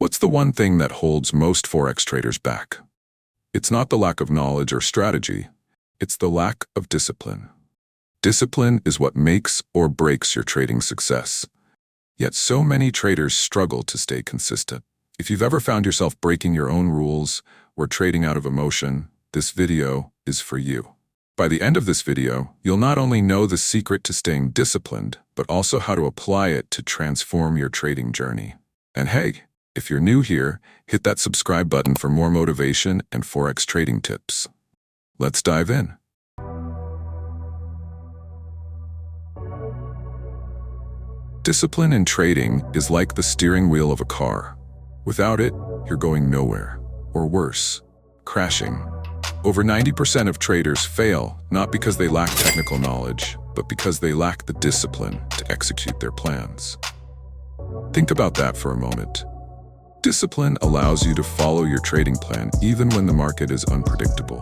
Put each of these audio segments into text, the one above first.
What's the one thing that holds most Forex traders back? It's not the lack of knowledge or strategy. It's the lack of discipline. Discipline is what makes or breaks your trading success. Yet so many traders struggle to stay consistent. If you've ever found yourself breaking your own rules or trading out of emotion, this video is for you. By the end of this video, you'll not only know the secret to staying disciplined, but also how to apply it to transform your trading journey. And hey, if you're new here, hit that subscribe button for more motivation and Forex trading tips. Let's dive in. Discipline in trading is like the steering wheel of a car. Without it, you're going nowhere, or worse, crashing. Over 90% of traders fail not because they lack technical knowledge, but because they lack the discipline to execute their plans. Think about that for a moment. Discipline allows you to follow your trading plan even when the market is unpredictable.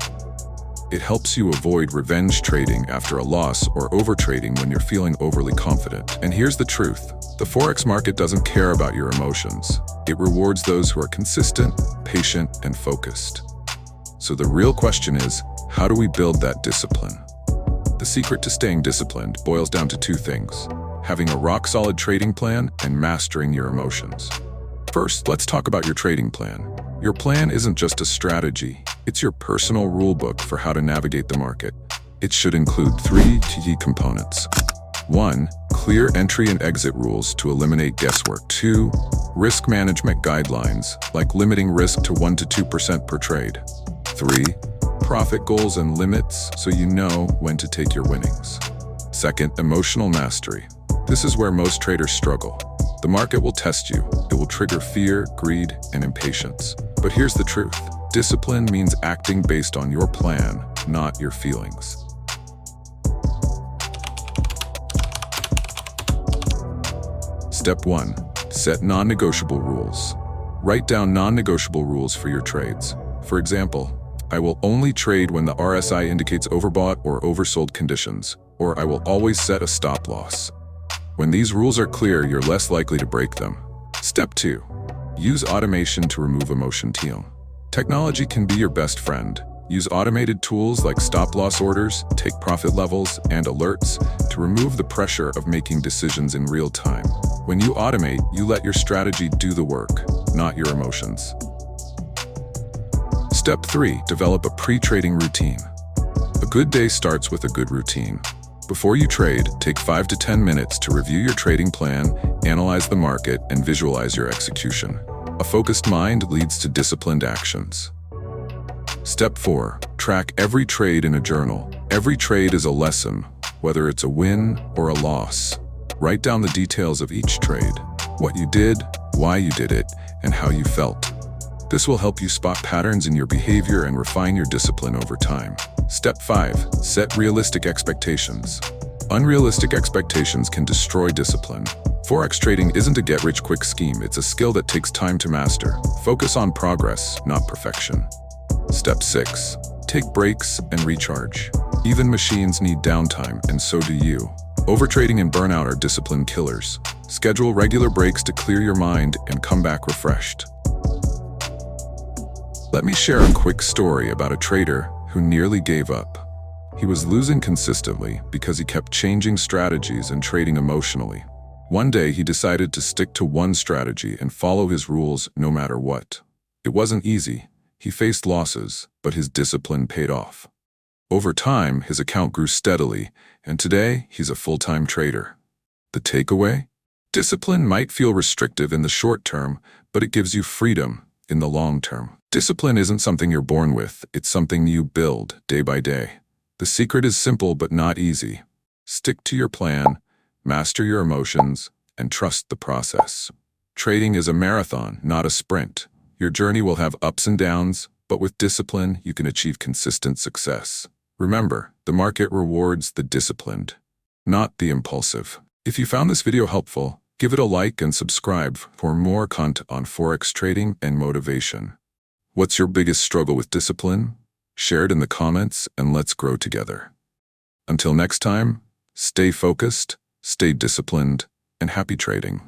It helps you avoid revenge trading after a loss or overtrading when you're feeling overly confident. And here's the truth. The Forex market doesn't care about your emotions. It rewards those who are consistent, patient, and focused. So the real question is, how do we build that discipline? The secret to staying disciplined boils down to two things: having a rock-solid trading plan and mastering your emotions. First, let's talk about your trading plan. Your plan isn't just a strategy, it's your personal rulebook for how to navigate the market. It should include three key components. 1. Clear entry and exit rules to eliminate guesswork. 2. Risk management guidelines, like limiting risk to 1 to 2% per trade. 3. Profit goals and limits so you know when to take your winnings. Second, emotional mastery. This is where most traders struggle. The market will test you. It will trigger fear, greed, and impatience. But here's the truth. Discipline means acting based on your plan, not your feelings. Step 1. Set non-negotiable rules. Write down non-negotiable rules for your trades. For example, I will only trade when the RSI indicates overbought or oversold conditions, or I will always set a stop loss. When these rules are clear, you're less likely to break them. Step 2. Use automation to remove emotion. Technology can be your best friend. Use automated tools like stop-loss orders, take profit levels, and alerts to remove the pressure of making decisions in real time. When you automate, you let your strategy do the work, not your emotions. Step 3. Develop a pre-trading routine. A good day starts with a good routine. Before you trade, take 5 to 10 minutes to review your trading plan, analyze the market, and visualize your execution. A focused mind leads to disciplined actions. Step 4. Track every trade in a journal. Every trade is a lesson, whether it's a win or a loss. Write down the details of each trade, what you did, why you did it, and how you felt. This will help you spot patterns in your behavior and refine your discipline over time. Step 5. Set realistic expectations. Unrealistic expectations can destroy discipline. Forex trading isn't a get-rich-quick scheme, it's a skill that takes time to master. Focus on progress, not perfection. Step 6. Take breaks and recharge. Even machines need downtime, and so do you. Overtrading and burnout are discipline killers. Schedule regular breaks to clear your mind and come back refreshed. Let me share a quick story about a trader who nearly gave up. He was losing consistently because he kept changing strategies and trading emotionally. One day he decided to stick to one strategy and follow his rules no matter what. It wasn't easy. He faced losses, but his discipline paid off. Over time, his account grew steadily, and today he's a full-time trader. The takeaway? Discipline might feel restrictive in the short term, but it gives you freedom in the long term. Discipline isn't something you're born with, it's something you build day by day. The secret is simple but not easy. Stick to your plan, master your emotions, and trust the process. Trading is a marathon, not a sprint. Your journey will have ups and downs, but with discipline, you can achieve consistent success. Remember, the market rewards the disciplined, not the impulsive. If you found this video helpful, give it a like and subscribe for more content on Forex trading and motivation. What's your biggest struggle with discipline? Share it in the comments and let's grow together. Until next time, stay focused, stay disciplined, and happy trading.